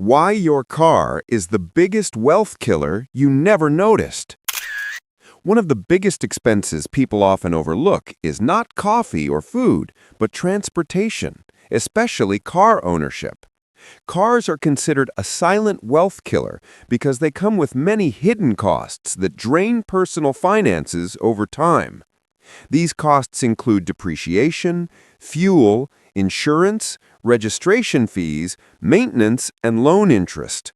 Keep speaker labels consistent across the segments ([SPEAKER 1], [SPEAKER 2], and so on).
[SPEAKER 1] Why your car is the biggest wealth killer you never noticed. One of the biggest expenses people often overlook is not coffee or food, but transportation, especially car ownership. Cars are considered a silent wealth killer because they come with many hidden costs that drain personal finances over time. These costs include depreciation, fuel, insurance, registration fees, maintenance, and loan interest.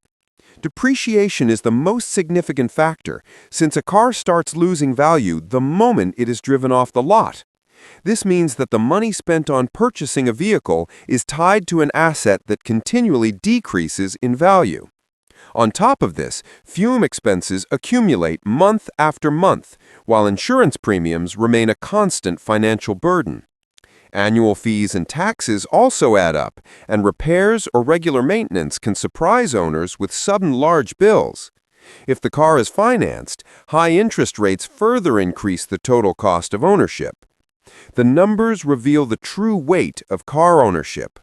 [SPEAKER 1] Depreciation is the most significant factor since a car starts losing value the moment it is driven off the lot. This means that the money spent on purchasing a vehicle is tied to an asset that continually decreases in value. On top of this, fuel expenses accumulate month after month, while insurance premiums remain a constant financial burden. Annual fees and taxes also add up, and repairs or regular maintenance can surprise owners with sudden large bills. If the car is financed, high interest rates further increase the total cost of ownership. The numbers reveal the true weight of car ownership.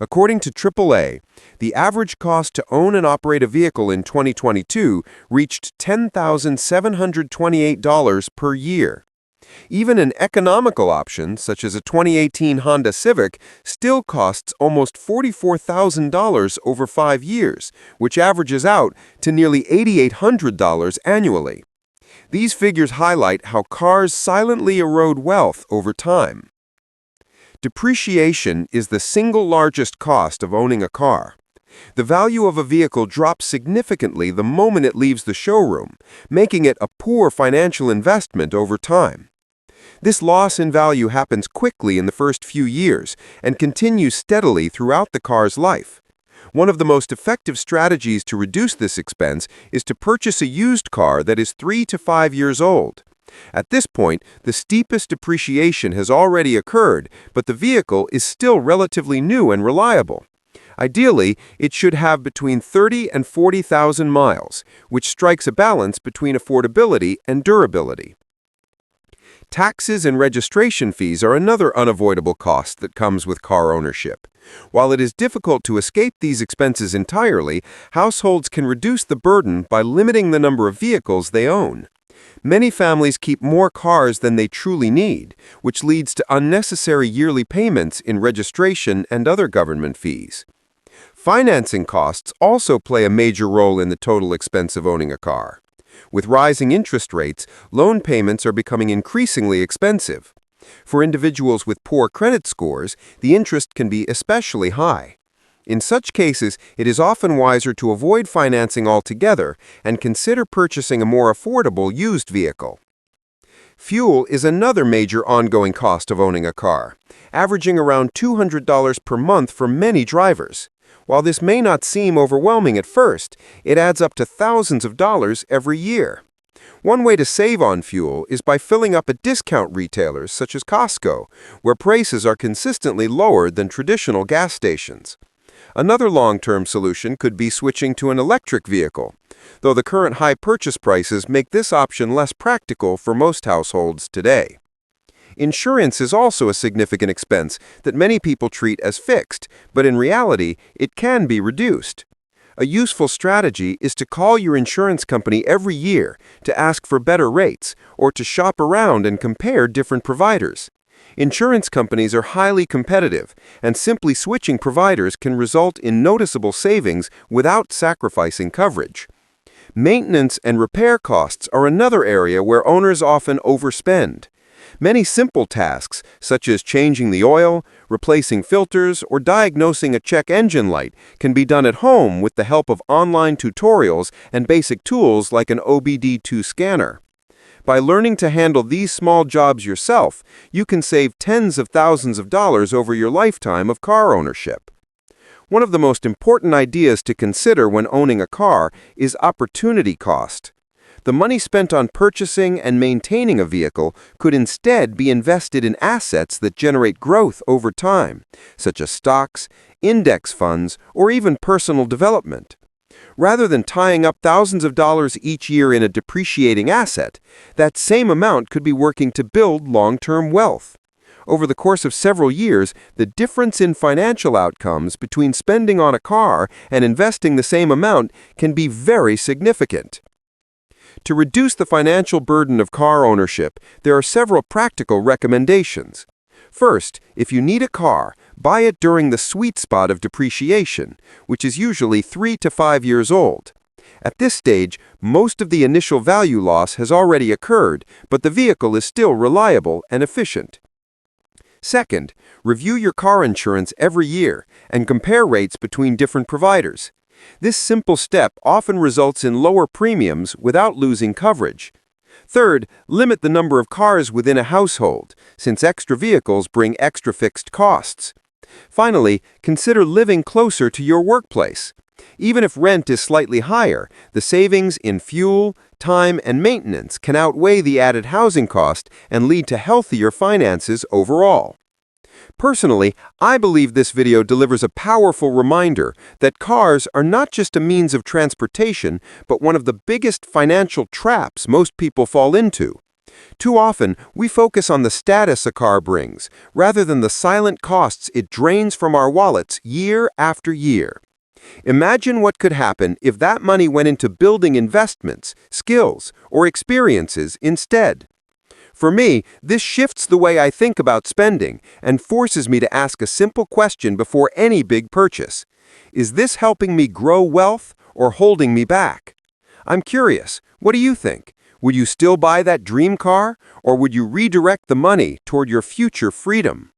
[SPEAKER 1] According to AAA, the average cost to own and operate a vehicle in 2022 reached $10,728 per year. Even an economical option, such as a 2018 Honda Civic, still costs almost $44,000 over 5 years, which averages out to nearly $8,800 annually. These figures highlight how cars silently erode wealth over time. Depreciation is the single largest cost of owning a car. The value of a vehicle drops significantly the moment it leaves the showroom, making it a poor financial investment over time. This loss in value happens quickly in the first few years and continues steadily throughout the car's life. One of the most effective strategies to reduce this expense is to purchase a used car that is 3 to 5 years old. At this point, the steepest depreciation has already occurred, but the vehicle is still relatively new and reliable. Ideally, it should have between 30 and 40,000 miles, which strikes a balance between affordability and durability. Taxes and registration fees are another unavoidable cost that comes with car ownership. While it is difficult to escape these expenses entirely, households can reduce the burden by limiting the number of vehicles they own. Many families keep more cars than they truly need, which leads to unnecessary yearly payments in registration and other government fees. Financing costs also play a major role in the total expense of owning a car. With rising interest rates, loan payments are becoming increasingly expensive. For individuals with poor credit scores, the interest can be especially high. In such cases, it is often wiser to avoid financing altogether and consider purchasing a more affordable used vehicle. Fuel is another major ongoing cost of owning a car, averaging around $200 per month for many drivers. While this may not seem overwhelming at first, it adds up to thousands of dollars every year. One way to save on fuel is by filling up at discount retailers such as Costco, where prices are consistently lower than traditional gas stations. Another long-term solution could be switching to an electric vehicle, though the current high purchase prices make this option less practical for most households today. Insurance is also a significant expense that many people treat as fixed, but in reality, it can be reduced. A useful strategy is to call your insurance company every year to ask for better rates or to shop around and compare different providers. Insurance companies are highly competitive, and simply switching providers can result in noticeable savings without sacrificing coverage. Maintenance and repair costs are another area where owners often overspend. Many simple tasks, such as changing the oil, replacing filters, or diagnosing a check engine light, can be done at home with the help of online tutorials and basic tools like an OBD2 scanner. By learning to handle these small jobs yourself, you can save tens of thousands of dollars over your lifetime of car ownership. One of the most important ideas to consider when owning a car is opportunity cost. The money spent on purchasing and maintaining a vehicle could instead be invested in assets that generate growth over time, such as stocks, index funds, or even personal development. Rather than tying up thousands of dollars each year in a depreciating asset, that same amount could be working to build long-term wealth. Over the course of several years, the difference in financial outcomes between spending on a car and investing the same amount can be very significant. To reduce the financial burden of car ownership, there are several practical recommendations. First, if you need a car, buy it during the sweet spot of depreciation, which is usually 3 to 5 years old. At this stage, most of the initial value loss has already occurred, but the vehicle is still reliable and efficient. Second, review your car insurance every year and compare rates between different providers. This simple step often results in lower premiums without losing coverage. Third, limit the number of cars within a household, since extra vehicles bring extra fixed costs. Finally, consider living closer to your workplace. Even if rent is slightly higher, the savings in fuel, time, and maintenance can outweigh the added housing cost and lead to healthier finances overall. Personally, I believe this video delivers a powerful reminder that cars are not just a means of transportation, but one of the biggest financial traps most people fall into. Too often, we focus on the status a car brings, rather than the silent costs it drains from our wallets year after year. Imagine what could happen if that money went into building investments, skills, or experiences instead. For me, this shifts the way I think about spending and forces me to ask a simple question before any big purchase. Is this helping me grow wealth or holding me back? I'm curious, what do you think? Would you still buy that dream car, or would you redirect the money toward your future freedom?